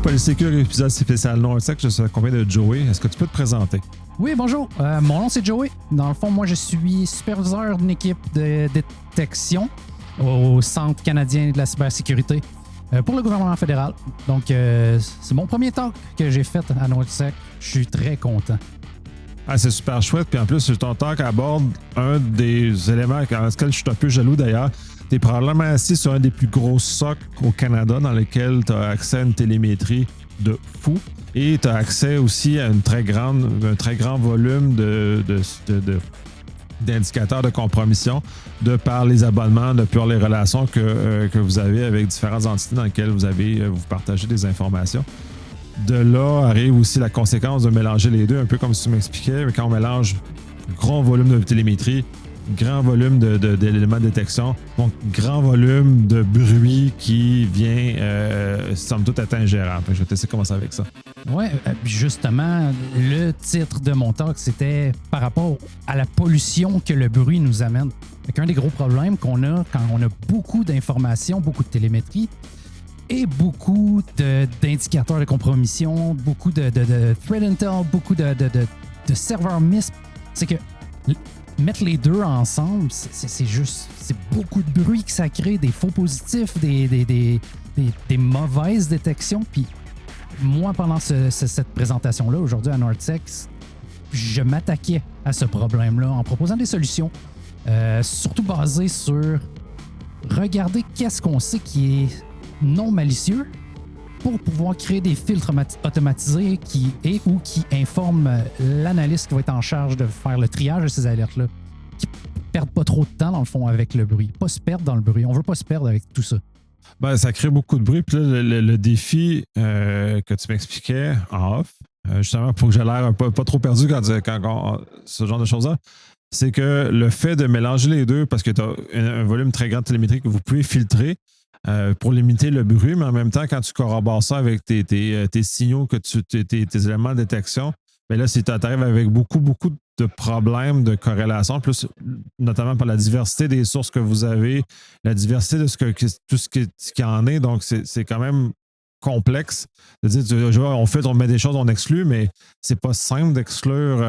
Polysécure, épisode spécial Nortech. Je suis accompagné de Joey. Est-ce que tu peux te présenter? Oui, bonjour. Mon nom, c'est Joey. Dans le fond, moi, je suis superviseur d'une équipe de détection au Centre canadien de la cybersécurité pour le gouvernement fédéral. Donc, c'est mon premier talk que j'ai fait à Nortech. Je suis très content. Ah, c'est super chouette. Puis en plus, ton talk aborde un des éléments en lequel je suis un peu jaloux d'ailleurs. Tu es probablement assis sur un des plus gros SOC au Canada dans lequel tu as accès à une télémétrie de fou. Et tu as accès aussi à un très grand volume d'indicateurs de compromission de par les abonnements, de par les relations que vous avez avec différentes entités dans lesquelles vous partagez des informations. De là arrive aussi la conséquence de mélanger les deux, un peu comme tu m'expliquais, mais quand on mélange gros volume de télémétrie, grand volume d'éléments de détection, donc grand volume de bruit qui vient, somme toute, être ingérable. Je vais te laisser commencer avec ça. Oui, justement, le titre de mon talk, c'était par rapport à la pollution que le bruit nous amène. Un des gros problèmes qu'on a quand on a beaucoup d'informations, beaucoup de télémétrie et beaucoup d'indicateurs de compromission, beaucoup de threat intel, beaucoup de serveurs MISP, c'est que mettre les deux ensemble, c'est beaucoup de bruit que ça crée, des faux positifs, des mauvaises détections. Puis moi, pendant cette présentation-là, aujourd'hui à Nortech, je m'attaquais à ce problème-là en proposant des solutions, surtout basées sur regarder qu'est-ce qu'on sait qui est non malicieux pour pouvoir créer des filtres automatisés qui informent l'analyste qui va être en charge de faire le triage de ces alertes-là, qui ne perdent pas trop de temps, dans le fond, avec le bruit. Pas se perdre dans le bruit. On ne veut pas se perdre avec tout ça. Ben, ça crée beaucoup de bruit. Puis là, le défi que tu m'expliquais en off, justement, pour que j'ai l'air pas trop perdu quand ce genre de choses-là, c'est que le fait de mélanger les deux, parce que tu as un volume très grand de télémétrie que vous pouvez filtrer, pour limiter le bruit, mais en même temps, quand tu corrobores ça avec tes signaux, tes éléments de détection, bien là, si tu arrives avec beaucoup de problèmes de corrélation, plus notamment par la diversité des sources que vous avez, la diversité de tout ce qui en est, donc c'est quand même complexe. De dire, on met des choses, on exclut, mais c'est pas simple d'exclure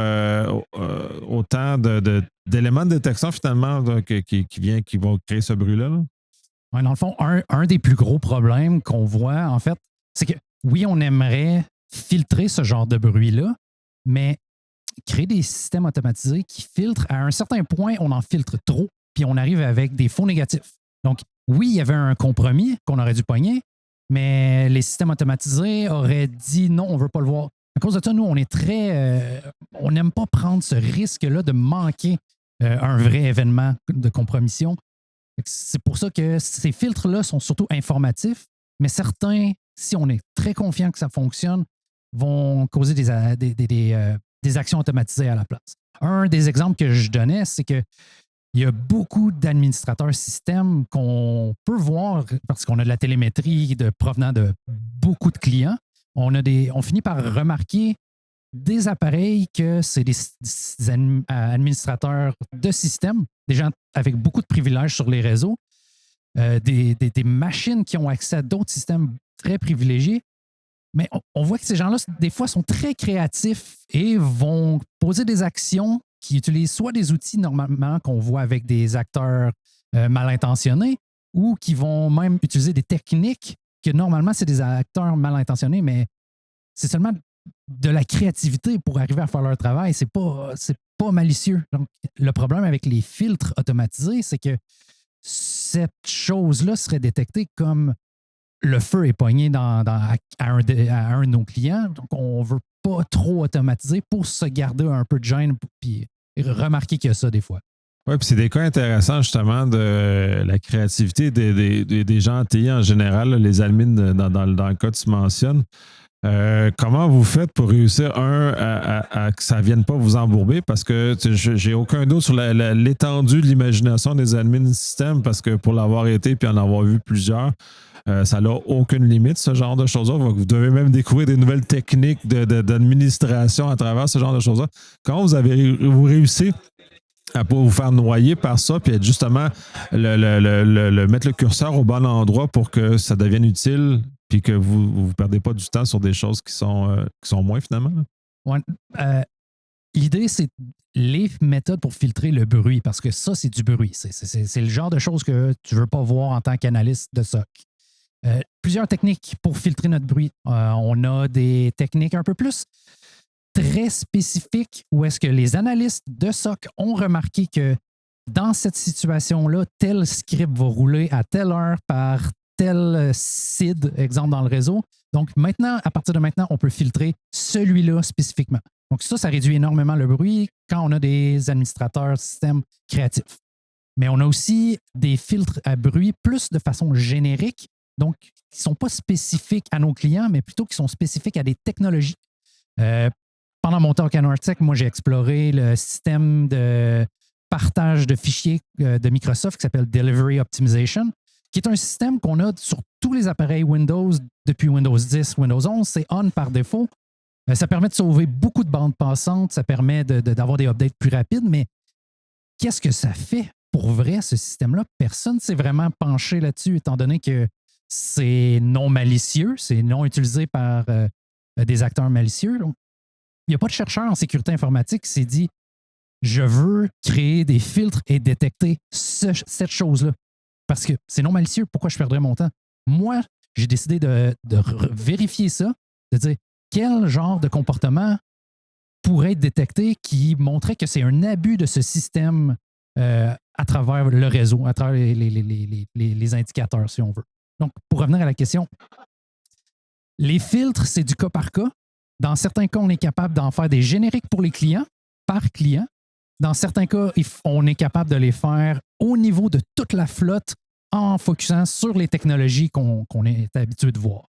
autant d'éléments de détection finalement qui vont créer ce bruit-là. Là. Ouais, dans le fond, un des plus gros problèmes qu'on voit, en fait, c'est que oui, on aimerait filtrer ce genre de bruit-là, mais créer des systèmes automatisés qui filtrent, à un certain point, on en filtre trop, puis on arrive avec des faux négatifs. Donc, oui, il y avait un compromis qu'on aurait dû pogner, mais les systèmes automatisés auraient dit non, on ne veut pas le voir. À cause de ça, nous, on est on n'aime pas prendre ce risque-là de manquer un vrai événement de compromission. C'est pour ça que ces filtres-là sont surtout informatifs, mais certains, si on est très confiant que ça fonctionne, vont causer des actions automatisées à la place. Un des exemples que je donnais, c'est qu'il y a beaucoup d'administrateurs système qu'on peut voir parce qu'on a de la télémétrie provenant de beaucoup de clients. On finit par remarquer des appareils que c'est des administrateurs de système, des gens avec beaucoup de privilèges sur les réseaux, des machines qui ont accès à d'autres systèmes très privilégiés. Mais on voit que ces gens-là, des fois, sont très créatifs et vont poser des actions qui utilisent soit des outils normalement qu'on voit avec des acteurs mal intentionnés ou qui vont même utiliser des techniques que normalement, c'est des acteurs mal intentionnés, mais c'est seulement de la créativité pour arriver à faire leur travail. C'est pas malicieux. Donc, le problème avec les filtres automatisés, c'est que cette chose-là serait détectée comme le feu est pogné à un de nos clients. Donc, on ne veut pas trop automatiser pour se garder un peu de gêne puis remarquer qu'il y a ça des fois. Oui, puis c'est des cas intéressants justement de la créativité des gens en TI en général, les admins dans le cas que tu mentionnes. Comment vous faites pour réussir, à que ça ne vienne pas vous embourber? Parce que j'ai aucun doute sur l'étendue de l'imagination des admins du système, parce que pour l'avoir été puis en avoir vu plusieurs, ça n'a aucune limite, ce genre de choses-là. Vous devez même découvrir des nouvelles techniques d'administration à travers ce genre de choses-là. Comment vous réussissez à pas vous faire noyer par ça, puis être justement mettre le curseur au bon endroit pour que ça devienne utile puis que vous perdez pas du temps sur des choses qui sont moins finalement. Là. Ouais, l'idée, c'est les méthodes pour filtrer le bruit, parce que ça, c'est du bruit. C'est le genre de choses que tu ne veux pas voir en tant qu'analyste de SOC. Plusieurs techniques pour filtrer notre bruit. On a des techniques un peu plus très spécifiques où est-ce que les analystes de SOC ont remarqué que dans cette situation-là, tel script va rouler à telle heure par tel SID, exemple dans le réseau. Donc maintenant, à partir de maintenant, on peut filtrer celui-là spécifiquement. Donc ça réduit énormément le bruit quand on a des administrateurs système créatifs. Mais on a aussi des filtres à bruit plus de façon générique, donc qui ne sont pas spécifiques à nos clients, mais plutôt qui sont spécifiques à des technologies. Pendant mon talk à Nortec, moi, j'ai exploré le système de partage de fichiers de Microsoft qui s'appelle Delivery Optimization, qui est un système qu'on a sur tous les appareils Windows depuis Windows 10, Windows 11. C'est on par défaut. Ça permet de sauver beaucoup de bandes passantes, ça permet d'avoir des updates plus rapides, mais qu'est-ce que ça fait pour vrai, ce système-là? Personne ne s'est vraiment penché là-dessus, étant donné que c'est non malicieux, c'est non utilisé par des acteurs malicieux. Donc, il n'y a pas de chercheur en sécurité informatique qui s'est dit « Je veux créer des filtres et détecter cette chose-là. » Parce que c'est non malicieux, pourquoi je perdrais mon temps? Moi, j'ai décidé de vérifier ça, de dire quel genre de comportement pourrait être détecté qui montrait que c'est un abus de ce système à travers le réseau, à travers les indicateurs, si on veut. Donc, pour revenir à la question, les filtres, c'est du cas par cas. Dans certains cas, on est capable d'en faire des génériques pour les clients, par client. Dans certains cas, on est capable de les faire au niveau de toute la flotte en focusant sur les technologies qu'on est habitué de voir.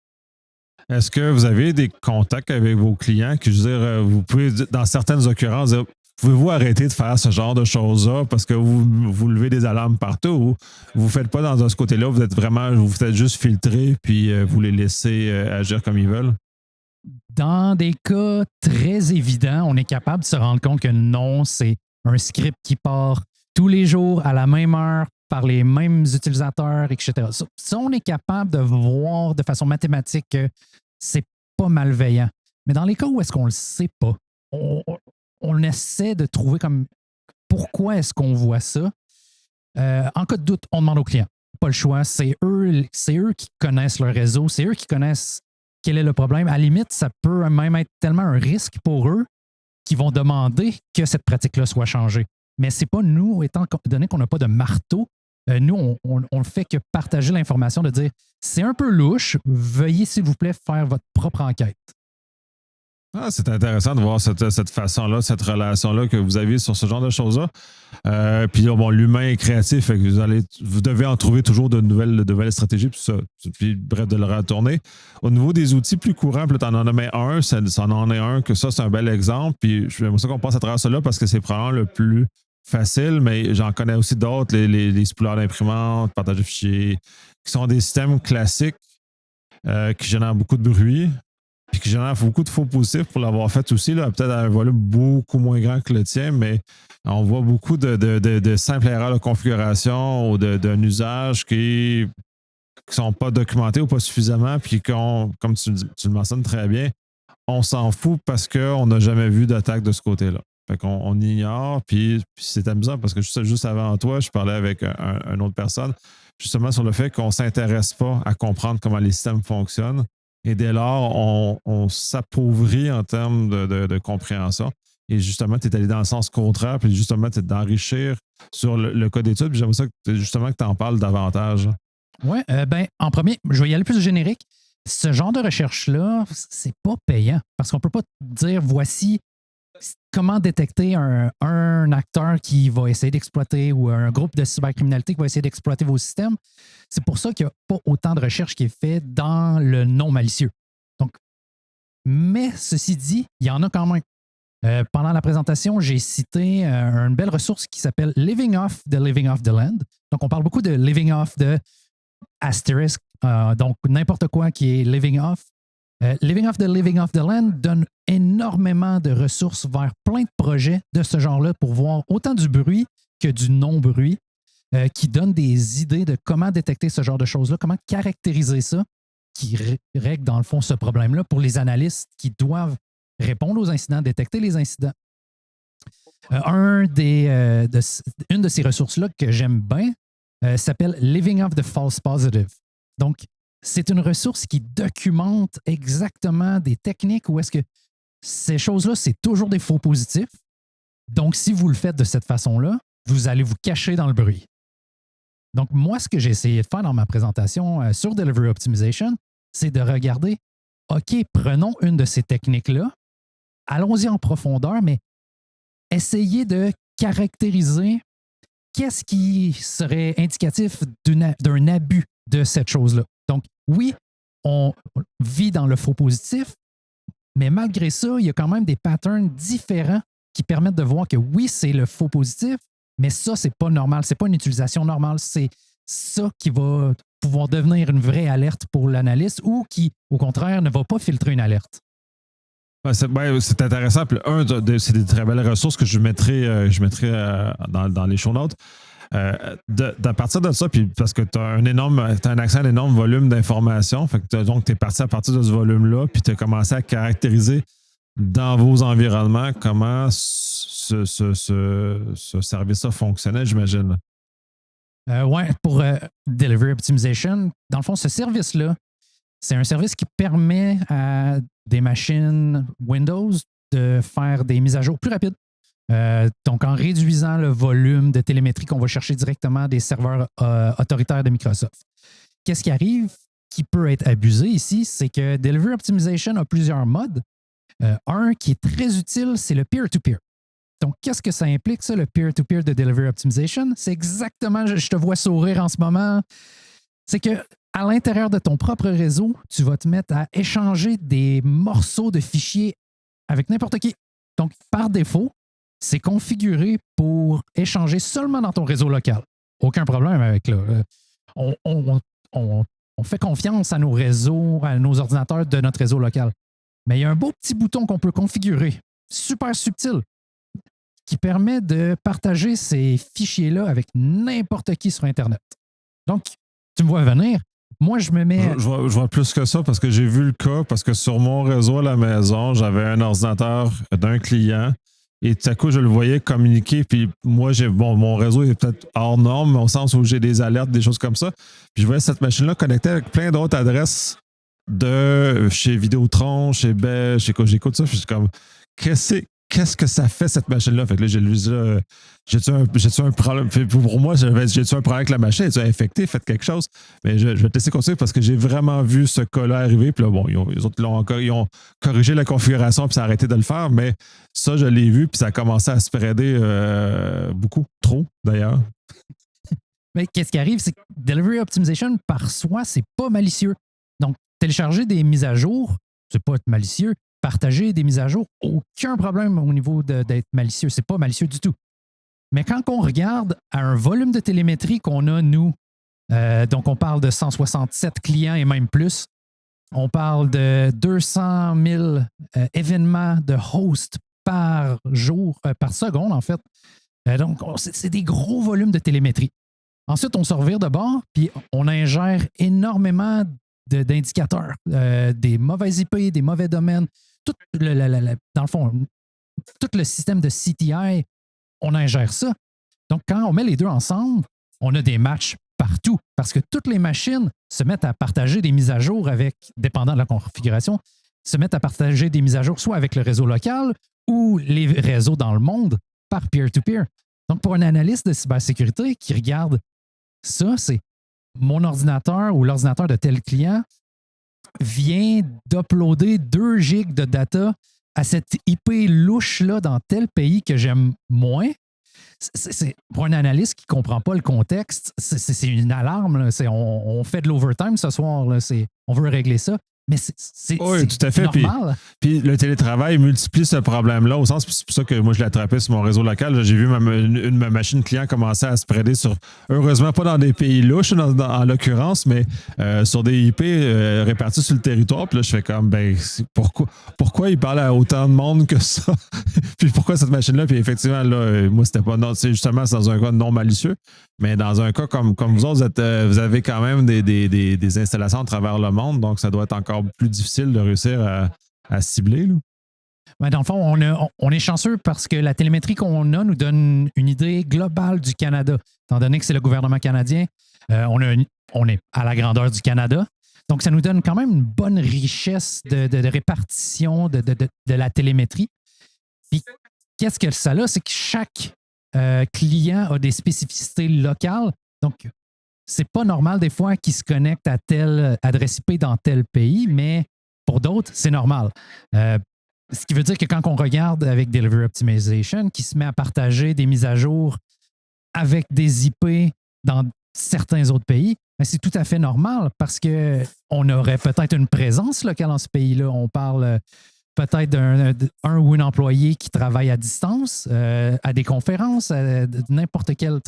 Est-ce que vous avez des contacts avec vos clients qui, je veux dire, vous pouvez, dans certaines occurrences, dire, pouvez-vous arrêter de faire ce genre de choses-là parce que vous levez des alarmes partout ou vous ne faites pas dans ce côté-là, vous faites juste filtrer puis vous les laissez agir comme ils veulent? Dans des cas très évidents, on est capable de se rendre compte que non, c'est un script qui part tous les jours à la même heure par les mêmes utilisateurs, etc. Ça, on est capable de voir de façon mathématique que c'est pas malveillant. Mais dans les cas où est-ce qu'on le sait pas, on essaie de trouver comme pourquoi est-ce qu'on voit ça. En cas de doute, on demande aux clients. Pas le choix. C'est eux qui connaissent leur réseau. C'est eux qui connaissent quel est le problème. À la limite, ça peut même être tellement un risque pour eux qu'ils vont demander que cette pratique-là soit changée. Mais c'est pas nous, étant donné qu'on n'a pas de marteau, nous, on ne fait que partager l'information, de dire c'est un peu louche, veuillez s'il vous plaît faire votre propre enquête. Ah, c'est intéressant de voir cette façon-là, cette relation-là que vous avez sur ce genre de choses-là. Puis bon, l'humain est créatif, fait que vous devez en trouver toujours de nouvelles stratégies, puis ça. Puis bref, de le retourner. Au niveau des outils plus courants, puis tu en nommais un, ça en est un, que ça, c'est un bel exemple. Puis j'aimerais ça qu'on passe à travers cela parce que c'est probablement le plus facile, mais j'en connais aussi d'autres, les spoolers d'imprimantes, partage de fichiers, qui sont des systèmes classiques qui génèrent beaucoup de bruit. Puis qui génère beaucoup de faux positifs pour l'avoir fait aussi, là, peut-être à un volume beaucoup moins grand que le tien, mais on voit beaucoup de simples erreurs de configuration ou d'un usage qui ne sont pas documentés ou pas suffisamment, puis comme tu le mentionnes très bien, on s'en fout parce qu'on n'a jamais vu d'attaque de ce côté-là. Fait qu'on ignore, puis c'est amusant parce que juste avant toi, je parlais avec une autre personne, justement sur le fait qu'on ne s'intéresse pas à comprendre comment les systèmes fonctionnent. Et dès lors, on s'appauvrit en termes de compréhension. Et justement, tu es allé dans le sens contraire, puis justement, tu es d'enrichir sur le code d'étude. Puis j'aimerais ça justement que tu en parles davantage. Oui, en premier, je vais y aller plus générique. Ce genre de recherche-là, c'est pas payant parce qu'on ne peut pas dire voici comment détecter un acteur qui va essayer d'exploiter ou un groupe de cybercriminalité qui va essayer d'exploiter vos systèmes. C'est pour ça qu'il n'y a pas autant de recherche qui est faite dans le non malicieux. Donc, mais ceci dit, il y en a quand même. Pendant la présentation, j'ai cité une belle ressource qui s'appelle Living Off the Living Off the Land. Donc, on parle beaucoup de Living Off the Asterisk, donc n'importe quoi qui est Living Off. Living Off the Land donne énormément de ressources vers plein de projets de ce genre-là pour voir autant du bruit que du non-bruit, qui donnent des idées de comment détecter ce genre de choses-là, comment caractériser ça. qui règle, dans le fond, ce problème-là pour les analystes qui doivent répondre aux incidents, détecter les incidents. Une de ces ressources-là que j'aime bien s'appelle Living Off the False Positive. Donc, c'est une ressource qui documente exactement des techniques où est-ce que ces choses-là, c'est toujours des faux positifs. Donc, si vous le faites de cette façon-là, vous allez vous cacher dans le bruit. Donc, moi, ce que j'ai essayé de faire dans ma présentation sur Delivery Optimization, c'est de regarder, OK, prenons une de ces techniques-là, allons-y en profondeur, mais essayez de caractériser qu'est-ce qui serait indicatif d'un abus de cette chose-là. Donc, oui, on vit dans le faux positif, mais malgré ça, il y a quand même des patterns différents qui permettent de voir que oui, c'est le faux positif, mais ça, c'est pas normal. C'est pas une utilisation normale. C'est ça qui va pouvoir devenir une vraie alerte pour l'analyste ou qui, au contraire, ne va pas filtrer une alerte. C'est intéressant. Puis c'est des très belles ressources que je mettrai dans les show notes. À partir de ça, puis parce que tu as un accès à un énorme volume d'informations, donc tu es parti à partir de ce volume-là, puis tu as commencé à caractériser dans vos environnements comment ce service-là fonctionnait, j'imagine. Oui, pour Delivery Optimization, dans le fond, ce service-là, c'est un service qui permet à des machines Windows de faire des mises à jour plus rapides. Donc, en réduisant le volume de télémétrie qu'on va chercher directement des serveurs autoritaires de Microsoft. Qu'est-ce qui arrive qui peut être abusé ici, c'est que Delivery Optimization a plusieurs modes. Un qui est très utile, c'est le peer-to-peer. Donc, qu'est-ce que ça implique, ça, le peer-to-peer de Delivery Optimization? C'est exactement, je te vois sourire en ce moment, c'est que à l'intérieur de ton propre réseau, tu vas te mettre à échanger des morceaux de fichiers avec n'importe qui. Donc, par défaut, c'est configuré pour échanger seulement dans ton réseau local. Aucun problème avec là. On fait confiance à nos réseaux, à nos ordinateurs de notre réseau local. Mais il y a un beau petit bouton qu'on peut configurer, super subtil, qui permet de partager ces fichiers-là avec n'importe qui sur Internet. Donc, tu me vois venir. Moi, je me mets... Je vois plus que ça parce que j'ai vu le cas, parce que sur mon réseau à la maison, j'avais un ordinateur d'un client et tout à coup, je le voyais communiquer. Puis moi, mon réseau est peut-être hors norme, au sens où j'ai des alertes, des choses comme ça. Puis je voyais cette machine-là connectée avec plein d'autres adresses de chez Vidéotron, chez Bell, chez Cogeco, tout ça. Puis je suis comme, qu'est-ce que ça fait, cette machine-là? Fait que là, j'ai-tu un problème? Pour moi, j'ai-tu un problème avec la machine? Es-tu infecté? Faites quelque chose? Mais je vais te laisser continuer parce que j'ai vraiment vu ce cas-là arriver. Puis là, bon, les autres ils ont corrigé la configuration puis ça a arrêté de le faire. Mais ça, je l'ai vu puis ça a commencé à spreader beaucoup. Trop, d'ailleurs. Mais qu'est-ce qui arrive? C'est que Delivery Optimization, par soi, c'est pas malicieux. Donc, télécharger des mises à jour, c'est pas être malicieux. Partager des mises à jour, aucun problème au niveau d'être malicieux. C'est pas malicieux du tout. Mais quand on regarde à un volume de télémétrie qu'on a, nous, donc on parle de 167 clients et même plus, on parle de 200 000 événements de host par jour, par seconde en fait. Donc, c'est des gros volumes de télémétrie. Ensuite, on se revire de bord, puis on ingère énormément d'indicateurs, des mauvaises IP, des mauvais domaines. Dans le fond, tout le système de CTI, on ingère ça. Donc, quand on met les deux ensemble, on a des matchs partout parce que toutes les machines se mettent à partager des mises à jour avec, dépendant de la configuration, se mettent à partager des mises à jour soit avec le réseau local ou les réseaux dans le monde par peer-to-peer. Donc, pour un analyste de cybersécurité qui regarde ça, c'est mon ordinateur ou l'ordinateur de tel client vient d'uploader 2 gigs de data à cette IP louche-là dans tel pays que j'aime moins. Pour un analyste qui ne comprend pas le contexte, c'est une alarme. Là. On fait de l'overtime ce soir. Là. On veut régler ça. Mais c'est tout à fait. normal. Puis le télétravail multiplie ce problème-là au sens, c'est pour ça que moi je l'ai attrapé sur mon réseau local. J'ai vu ma machine client commencer à se spreader sur, heureusement pas dans des pays louches en l'occurrence, mais sur des IP répartis sur le territoire. Puis là, je fais comme, pourquoi il parle à autant de monde que ça? Puis pourquoi cette machine-là? Puis effectivement, là, moi, c'était pas, non, c'est justement dans un cas non malicieux. Mais dans un cas comme vous autres, vous avez quand même des installations à travers le monde, donc ça doit être encore plus difficile de réussir à cibler. Là. Ben, dans le fond, on est chanceux parce que la télémétrie qu'on a nous donne une idée globale du Canada. Étant donné que c'est le gouvernement canadien, on est à la grandeur du Canada. Donc, ça nous donne quand même une bonne richesse de répartition de la télémétrie. Puis, qu'est-ce que ça a? C'est que chaque client a des spécificités locales. Donc, c'est pas normal des fois qu'ils se connectent à telle adresse IP dans tel pays, mais pour d'autres, c'est normal. Ce qui veut dire que quand on regarde avec Delivery Optimization, qui se met à partager des mises à jour avec des IP dans certains autres pays, ben c'est tout à fait normal parce qu'on aurait peut-être une présence locale dans ce pays-là. On parle peut-être d'un ou une employé qui travaille à distance, à des conférences, à n'importe quel.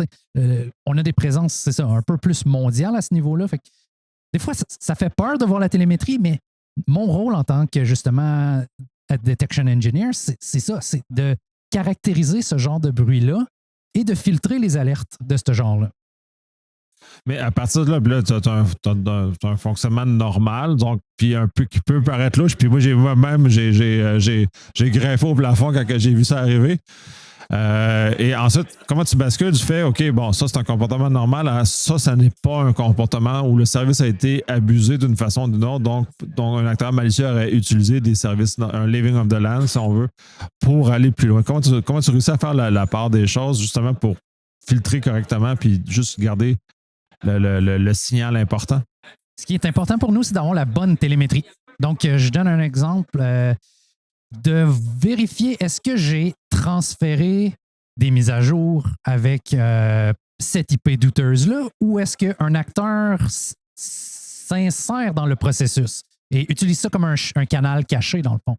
On a des présences, c'est ça, un peu plus mondiales à ce niveau-là. Fait que, des fois, ça fait peur de voir la télémétrie, mais mon rôle en tant que justement Detection Engineer, c'est ça, c'est de caractériser ce genre de bruit-là et de filtrer les alertes de ce genre-là. Mais à partir de là, tu as un fonctionnement normal, donc puis un peu qui peut paraître louche. Puis moi, j'ai greffé au plafond quand j'ai vu ça arriver. Et ensuite, comment tu bascules du fait, OK, bon, ça, c'est un comportement normal, à ça n'est pas un comportement où le service a été abusé d'une façon ou d'une autre, donc un acteur malicieux aurait utilisé des services, un living of the land, si on veut, pour aller plus loin. Comment tu réussis à faire la part des choses, justement, pour filtrer correctement puis juste garder le signal important? Ce qui est important pour nous, c'est d'avoir la bonne télémétrie. Donc, je donne un exemple. De vérifier est-ce que j'ai transféré des mises à jour avec cette IP douteuse-là ou est-ce qu'un acteur s'insère dans le processus et utilise ça comme un canal caché dans le fond.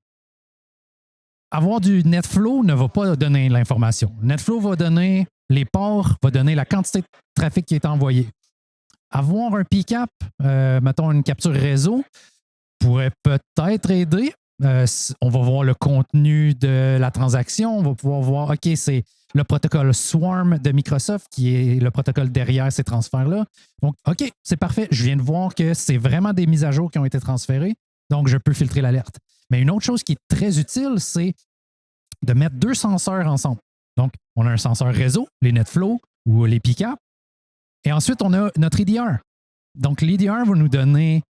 Avoir du NetFlow ne va pas donner l'information. NetFlow va donner les ports, va donner la quantité de trafic qui est envoyé. Avoir un PCAP, mettons une capture réseau, pourrait peut-être aider. On va voir le contenu de la transaction. On va pouvoir voir, OK, c'est le protocole Swarm de Microsoft qui est le protocole derrière ces transferts-là. Donc, OK, c'est parfait. Je viens de voir que c'est vraiment des mises à jour qui ont été transférées. Donc, je peux filtrer l'alerte. Mais une autre chose qui est très utile, c'est de mettre deux senseurs ensemble. Donc, on a un senseur réseau, les NetFlow ou les PCAP. Et ensuite, on a notre EDR. Donc, l'EDR va nous donner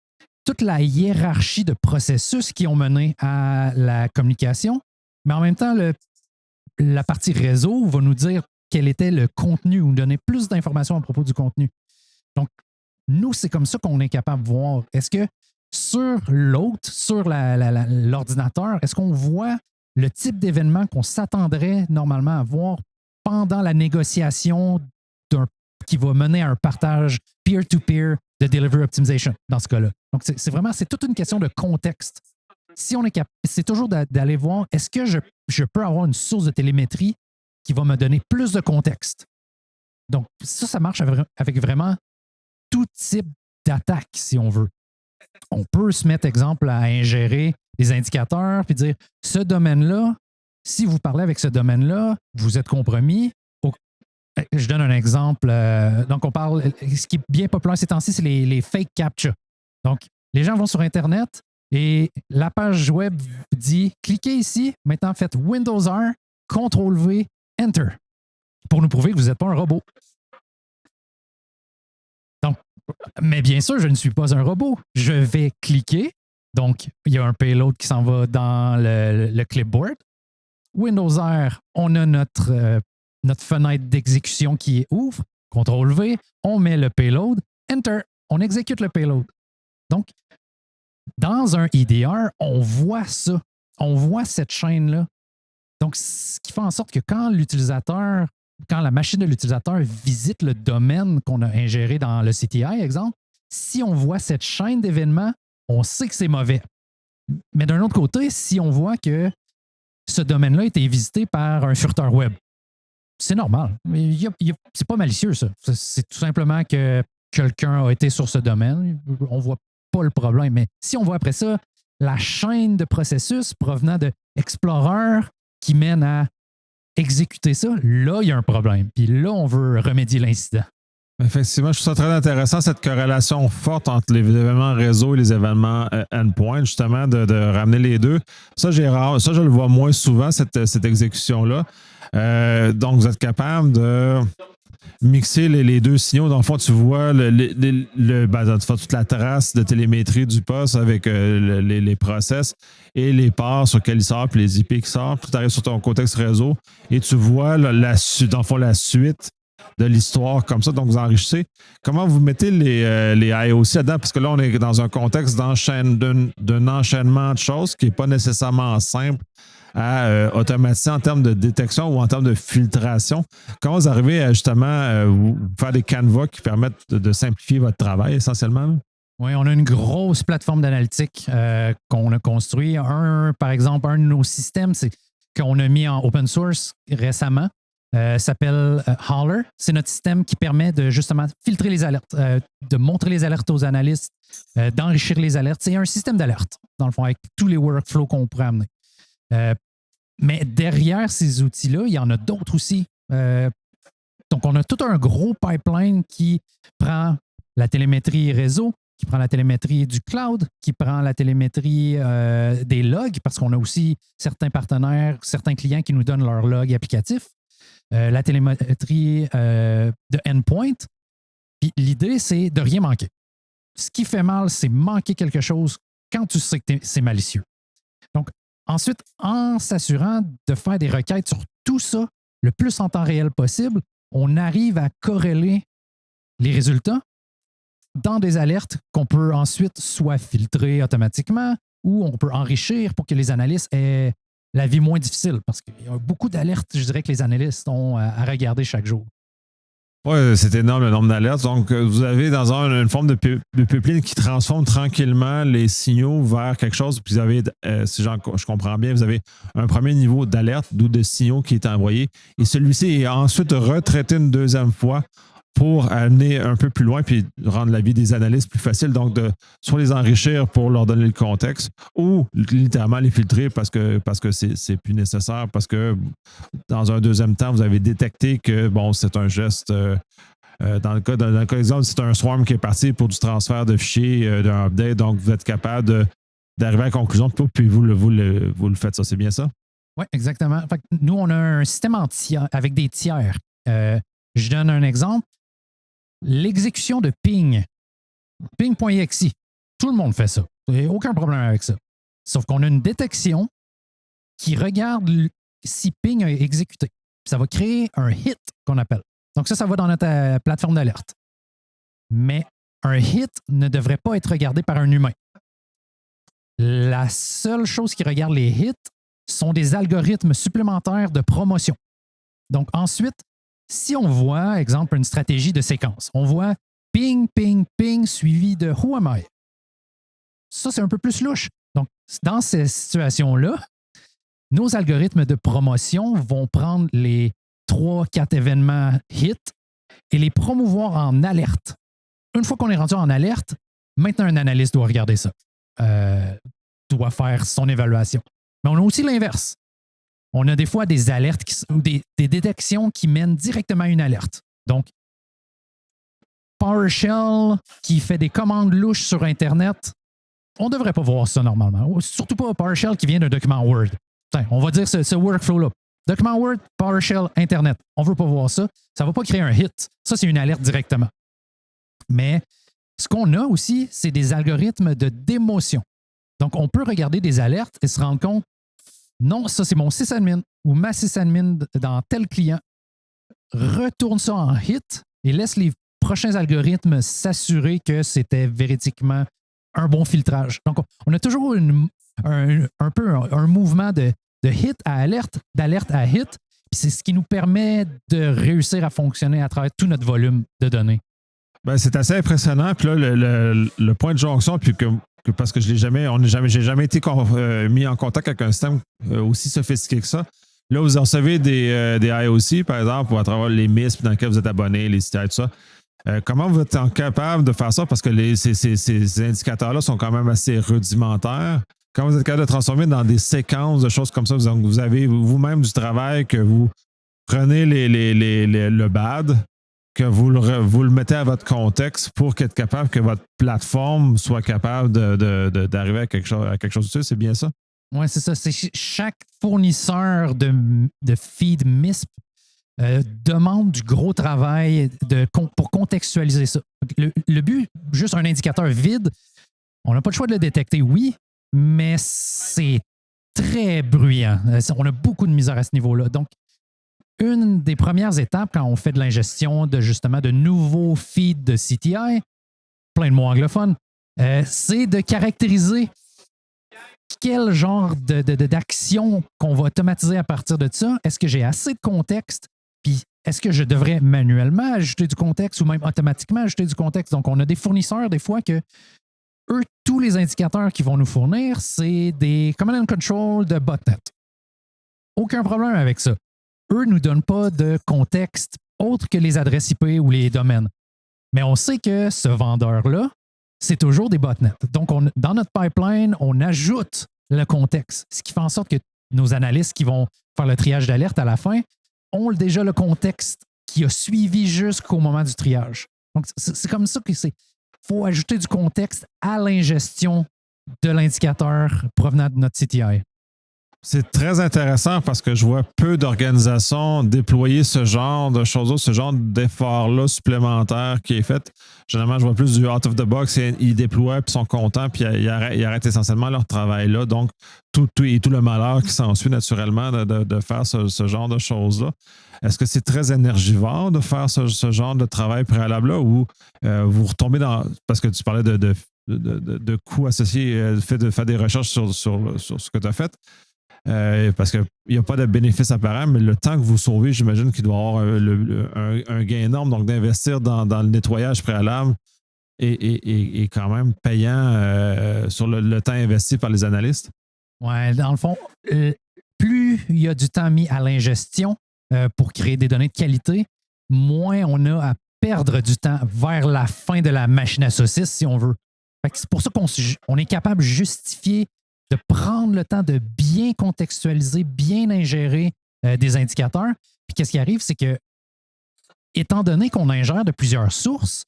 toute la hiérarchie de processus qui ont mené à la communication, mais en même temps, la partie réseau va nous dire quel était le contenu ou nous donner plus d'informations à propos du contenu. Donc, nous, c'est comme ça qu'on est capable de voir. Est-ce que sur l'hôte, sur l'ordinateur, est-ce qu'on voit le type d'événement qu'on s'attendrait normalement à voir pendant la négociation qui va mener à un partage peer-to-peer de Delivery Optimization dans ce cas-là. Donc, c'est toute une question de contexte. Si on est c'est toujours d'aller voir, est-ce que je peux avoir une source de télémétrie qui va me donner plus de contexte? Donc, ça marche avec vraiment tout type d'attaque, si on veut. On peut se mettre, exemple, à ingérer des indicateurs puis dire, ce domaine-là, si vous parlez avec ce domaine-là, vous êtes compromis. Je donne un exemple. Donc, on parle, ce qui est bien populaire ces temps-ci, c'est les fake captcha. Donc, les gens vont sur Internet et la page web dit cliquez ici, maintenant faites Windows R, CTRL-V, Enter pour nous prouver que vous n'êtes pas un robot. Donc, mais bien sûr, je ne suis pas un robot. Je vais cliquer. Donc, il y a un payload qui s'en va dans le clipboard. Windows R, on a notre fenêtre d'exécution qui ouvre, CTRL-V, on met le payload, Enter, on exécute le payload. Donc, dans un EDR, on voit ça, on voit cette chaîne-là. Donc, ce qui fait en sorte que quand la machine de l'utilisateur visite le domaine qu'on a ingéré dans le CTI, exemple, si on voit cette chaîne d'événements, on sait que c'est mauvais. Mais d'un autre côté, si on voit que ce domaine-là a été visité par un furteur web, c'est normal. C'est pas malicieux, ça. C'est tout simplement que quelqu'un a été sur ce domaine. On voit pas le problème. Mais si on voit après ça la chaîne de processus provenant de Explorer qui mène à exécuter ça, là, il y a un problème. Puis là, on veut remédier l'incident. Effectivement, je trouve ça très intéressant, cette corrélation forte entre les événements réseau et les événements endpoint, justement, de ramener les deux. Ça, ça, je le vois moins souvent, cette exécution-là. Donc, vous êtes capable de mixer les deux signaux. Dans le fond, tu vois tu fais toute la trace de télémétrie du poste avec les process et les ports sur lesquels il sort, puis les IP qui sortent. Puis tu arrives sur ton contexte réseau et tu vois dans le fond, la suite de l'histoire comme ça. Donc, vous enrichissez. Comment vous mettez les IOC là-dedans? Parce que là, on est dans un contexte d'un enchaînement de choses qui n'est pas nécessairement simple à automatiser en termes de détection ou en termes de filtration. Comment vous arrivez à justement faire des canevas qui permettent de simplifier votre travail essentiellement? Oui, on a une grosse plateforme d'analytique qu'on a construit. Par exemple, un de nos systèmes, c'est qu'on a mis en open source récemment. S'appelle Holler. C'est notre système qui permet de justement filtrer les alertes, de montrer les alertes aux analystes, d'enrichir les alertes. C'est un système d'alerte, dans le fond, avec tous les workflows qu'on pourrait amener. Mais derrière ces outils-là, il y en a d'autres aussi. Donc, on a tout un gros pipeline qui prend la télémétrie réseau, qui prend la télémétrie du cloud, qui prend la télémétrie des logs, parce qu'on a aussi certains partenaires, certains clients qui nous donnent leurs logs applicatifs, la télémétrie de endpoint. Puis l'idée, c'est de rien manquer. Ce qui fait mal, c'est manquer quelque chose quand tu sais que c'est malicieux. Donc, ensuite, en s'assurant de faire des requêtes sur tout ça le plus en temps réel possible, on arrive à corréler les résultats dans des alertes qu'on peut ensuite soit filtrer automatiquement ou on peut enrichir pour que les analystes aient la vie moins difficile. Parce qu'il y a beaucoup d'alertes, je dirais, que les analystes ont à regarder chaque jour. Oui, c'est énorme le nombre d'alertes. Donc, vous avez dans une forme de pipeline qui transforme tranquillement les signaux vers quelque chose. Puis vous avez, si je comprends bien, vous avez un premier niveau d'alerte, d'où de signaux qui est envoyé. Et celui-ci est ensuite retraité une deuxième fois pour amener un peu plus loin puis rendre la vie des analystes plus facile. Donc, de soit les enrichir pour leur donner le contexte ou littéralement les filtrer parce que c'est plus nécessaire, parce que dans un deuxième temps, vous avez détecté que bon, c'est un geste. Dans le cas d'exemple, c'est un swarm qui est parti pour du transfert de fichiers d'un update. Donc, vous êtes capable d'arriver à la conclusion, puis vous le faites, ça, c'est bien ça? Oui, exactement. Fait que nous, on a un système avec des tiers. Je donne un exemple. L'exécution de ping, ping.exe, tout le monde fait ça. Il n'y a aucun problème avec ça. Sauf qu'on a une détection qui regarde si ping a exécuté. Ça va créer un hit qu'on appelle. Donc ça va dans notre plateforme d'alerte. Mais un hit ne devrait pas être regardé par un humain. La seule chose qui regarde les hits sont des algorithmes supplémentaires de promotion. Donc ensuite, si on voit, exemple, une stratégie de séquence, on voit ping, ping, ping suivi de who am I? Ça, c'est un peu plus louche. Donc, dans ces situations-là, nos algorithmes de promotion vont prendre les 3-4 événements hits et les promouvoir en alerte. Une fois qu'on est rendu en alerte, maintenant un analyste doit regarder ça, doit faire son évaluation. Mais on a aussi l'inverse. On a des fois des alertes ou des détections qui mènent directement à une alerte. Donc, PowerShell qui fait des commandes louches sur Internet, on ne devrait pas voir ça normalement. Surtout pas PowerShell qui vient d'un document Word. On va dire ce workflow-là. Document Word, PowerShell, Internet. On ne veut pas voir ça. Ça ne va pas créer un hit. Ça, c'est une alerte directement. Mais ce qu'on a aussi, c'est des algorithmes de démotion. Donc, on peut regarder des alertes et se rendre compte non, ça, c'est mon sysadmin ou ma sysadmin dans tel client. Retourne ça en hit et laisse les prochains algorithmes s'assurer que c'était véridiquement un bon filtrage. Donc, on a toujours un peu un mouvement de hit à alerte, d'alerte à hit. Puis c'est ce qui nous permet de réussir à fonctionner à travers tout notre volume de données. Ben, c'est assez impressionnant. Puis là, le point de jonction, puis parce que j'ai jamais été mis en contact avec un système aussi sophistiqué que ça. Là, vous recevez des IOC, par exemple, à travers les MISP dans lesquels vous êtes abonné, les sites, tout ça. Comment vous êtes capable de faire ça? Parce que ces indicateurs-là sont quand même assez rudimentaires. Comment vous êtes capable de transformer dans des séquences de choses comme ça? Vous avez vous-même du travail que vous prenez le bad, que vous le mettez à votre contexte pour être capable que votre plateforme soit capable d'arriver à quelque chose d'utile, c'est bien ça? Oui, c'est ça. C'est chaque fournisseur de feed MISP demande du gros travail pour contextualiser ça. Le but, juste un indicateur vide, on n'a pas le choix de le détecter, oui, mais c'est très bruyant. On a beaucoup de misère à ce niveau-là. Donc, une des premières étapes quand on fait de l'ingestion justement de nouveaux feeds de CTI, plein de mots anglophones, c'est de caractériser quel genre d'action qu'on va automatiser à partir de ça. Est-ce que j'ai assez de contexte? Puis est-ce que je devrais manuellement ajouter du contexte ou même automatiquement ajouter du contexte? Donc, on a des fournisseurs des fois que eux, tous les indicateurs qu'ils vont nous fournir, c'est des command and control de botnet. Aucun problème avec ça. Eux ne nous donnent pas de contexte autre que les adresses IP ou les domaines. Mais on sait que ce vendeur-là, c'est toujours des botnets. Donc, dans notre pipeline, on ajoute le contexte, ce qui fait en sorte que nos analystes qui vont faire le triage d'alerte à la fin ont déjà le contexte qui a suivi jusqu'au moment du triage. Donc, c'est comme ça que c'est. Il faut ajouter du contexte à l'ingestion de l'indicateur provenant de notre CTI. C'est très intéressant parce que je vois peu d'organisations déployer ce genre de choses-là, ce genre d'effort-là supplémentaire qui est fait. Généralement, je vois plus du out of the box, ils déploient, puis sont contents, puis ils arrêtent essentiellement leur travail là. Donc, tout le malheur qui s'ensuit naturellement de faire ce genre de choses-là. Est-ce que c'est très énergivore de faire ce genre de travail préalable-là ou vous retombez dans... Parce que tu parlais de coûts associés, le fait de faire des recherches sur ce que tu as fait. Parce qu'il n'y a pas de bénéfice apparent, mais le temps que vous sauvez, j'imagine qu'il doit y avoir un gain énorme. Donc, d'investir dans le nettoyage préalable est quand même payant sur le temps investi par les analystes. Oui, dans le fond, plus il y a du temps mis à l'ingestion pour créer des données de qualité, moins on a à perdre du temps vers la fin de la machine à saucisses, si on veut. C'est pour ça qu'on est capable de justifier de prendre le temps de bien contextualiser, bien ingérer des indicateurs. Puis qu'est-ce qui arrive, c'est que, étant donné qu'on ingère de plusieurs sources,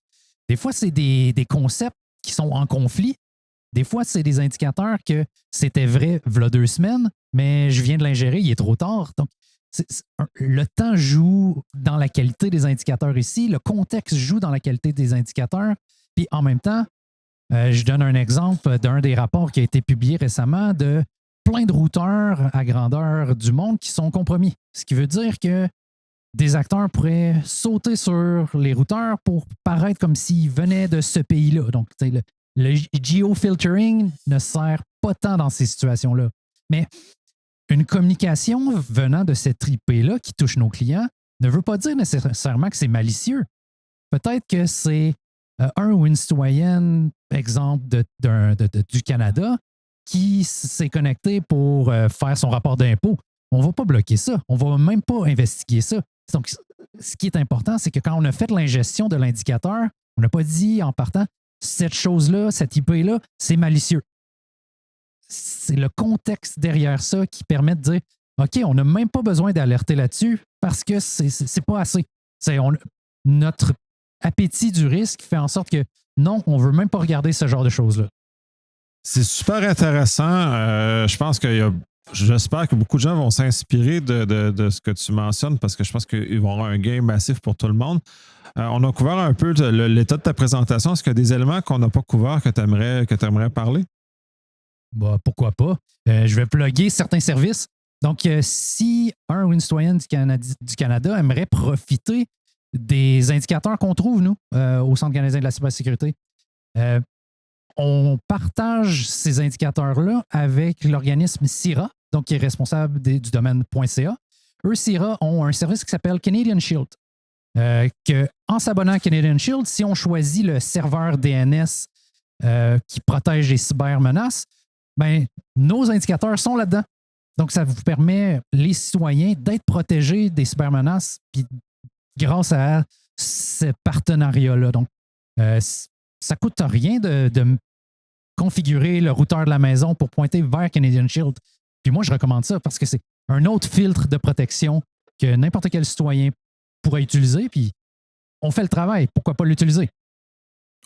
des fois, c'est des concepts qui sont en conflit. Des fois, c'est des indicateurs que c'était vrai v'là 2 semaines, mais je viens de l'ingérer, il est trop tard. Donc, le temps joue dans la qualité des indicateurs ici, le contexte joue dans la qualité des indicateurs, puis en même temps, je donne un exemple d'un des rapports qui a été publié récemment de plein de routeurs à grandeur du monde qui sont compromis. Ce qui veut dire que des acteurs pourraient sauter sur les routeurs pour paraître comme s'ils venaient de ce pays-là. Donc, le geofiltering ne sert pas tant dans ces situations-là. Mais une communication venant de cette IP-là qui touche nos clients ne veut pas dire nécessairement que c'est malicieux. Peut-être que c'est un ou une citoyenne, exemple, du Canada, qui s'est connecté pour faire son rapport d'impôt. On ne va pas bloquer ça. On ne va même pas investiguer ça. Donc, ce qui est important, c'est que quand on a fait l'ingestion de l'indicateur, on n'a pas dit en partant, cette chose-là, cette IP-là, c'est malicieux. C'est le contexte derrière ça qui permet de dire, OK, on n'a même pas besoin d'alerter là-dessus parce que c'est pas assez. Notre appétit du risque fait en sorte que non, on ne veut même pas regarder ce genre de choses-là. C'est super intéressant. Je pense j'espère que beaucoup de gens vont s'inspirer de ce que tu mentionnes parce que je pense qu'ils vont avoir un gain massif pour tout le monde. On a couvert un peu l'état de ta présentation. Est-ce qu'il y a des éléments qu'on n'a pas couverts que tu aimerais parler? Bah, pourquoi pas? Je vais plugger certains services. Donc, si un ou une citoyenne du Canada aimerait profiter des indicateurs qu'on trouve, nous, au Centre canadien de la cybersécurité, on partage ces indicateurs-là avec l'organisme CIRA, donc qui est responsable du domaine .ca. Eux, CIRA, ont un service qui s'appelle Canadian Shield. En s'abonnant à Canadian Shield, si on choisit le serveur DNS qui protège les cybermenaces, ben, nos indicateurs sont là-dedans. Donc, ça vous permet, les citoyens, d'être protégés des cybermenaces, puis grâce à ce partenariat-là. Donc, ça ne coûte rien de configurer le routeur de la maison pour pointer vers Canadian Shield. Puis moi, je recommande ça parce que c'est un autre filtre de protection que n'importe quel citoyen pourrait utiliser. Puis on fait le travail. Pourquoi pas l'utiliser?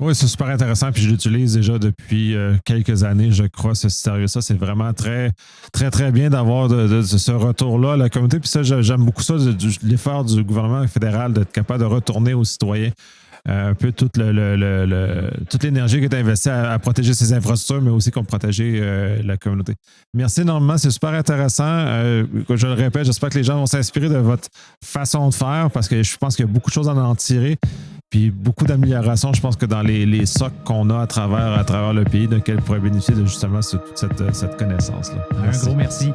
Oui, c'est super intéressant. Puis je l'utilise déjà depuis quelques années, je crois, ce service-là. C'est vraiment très, très, très bien d'avoir de ce retour-là à la communauté. Puis ça, j'aime beaucoup ça, l'effort du gouvernement fédéral d'être capable de retourner aux citoyens un peu toute l'énergie qui est investie à protéger ces infrastructures, mais aussi pour protéger la communauté. Merci énormément, c'est super intéressant. Je le répète, j'espère que les gens vont s'inspirer de votre façon de faire parce que je pense qu'il y a beaucoup de choses à en tirer. Puis beaucoup d'améliorations, je pense que dans les socs qu'on a à travers le pays, de lesquels pourrait bénéficier de justement toute cette connaissance-là. Un gros merci.